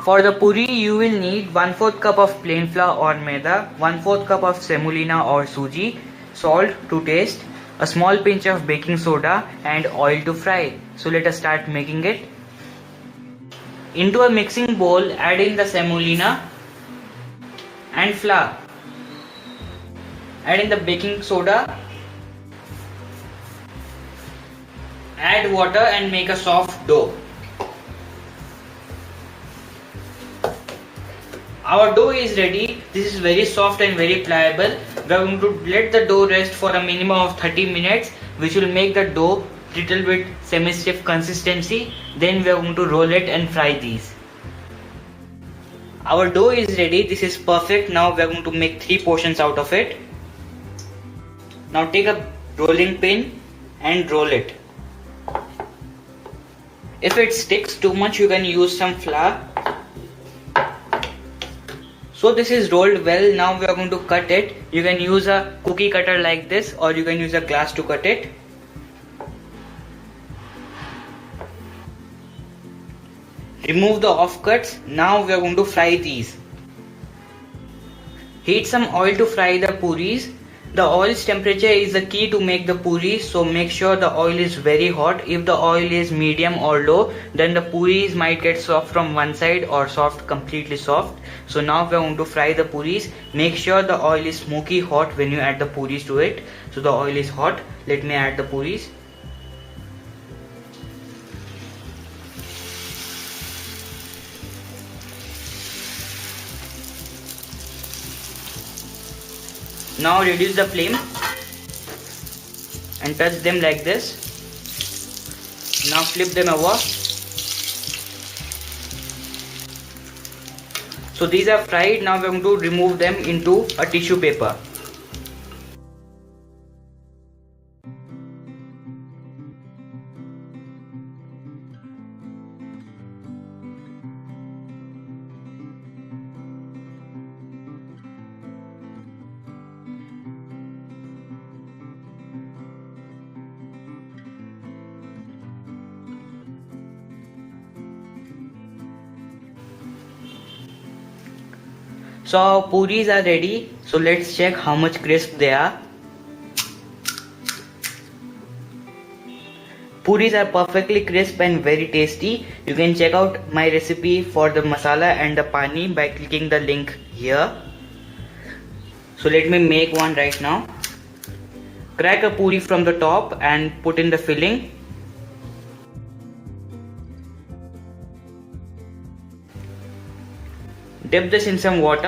For the puri, you will need 1/4 cup of plain flour or maida, 1/4 cup of semolina or suji, salt to taste, a small pinch of baking soda and oil to fry. So let us start making it. Into a mixing bowl, add in the semolina and flour. Add in the baking soda. Add water and make a soft dough. Our dough is ready. This is very soft and very pliable. We are going to let the dough rest for a minimum of 30 minutes, which will make the dough little bit semi-stiff consistency. Then we are going to roll it and fry these. Our dough is ready. This is perfect. Now we are going to make 3 portions out of it. Now take a rolling pin and roll it. If it sticks too much, you can use some flour. So this is rolled well. Now we are going to cut it. You can use a cookie cutter like this, or you can use a glass to cut it. Remove the offcuts. Now we are going to fry these. Heat some oil to fry the puris. The oil's temperature is the key to make the puris, so make sure the oil is very hot. If the oil is medium or low, then the puris might get soft from one side or completely soft. So now we are going to fry the puris. Make sure the oil is smoky hot when you add the puris to it. So the oil is hot. Let me add the puris. Now reduce the flame and touch them like this. Now flip them over. So these are fried. Now we are going to remove them into a tissue paper. So our puris are ready. So let's check how much crisp they are. Puris are perfectly crisp and very tasty. You can check out my recipe for the masala and the pani by clicking the link here. So let me make one right now. Crack a puri from the top and put in the filling. Dip this in some water.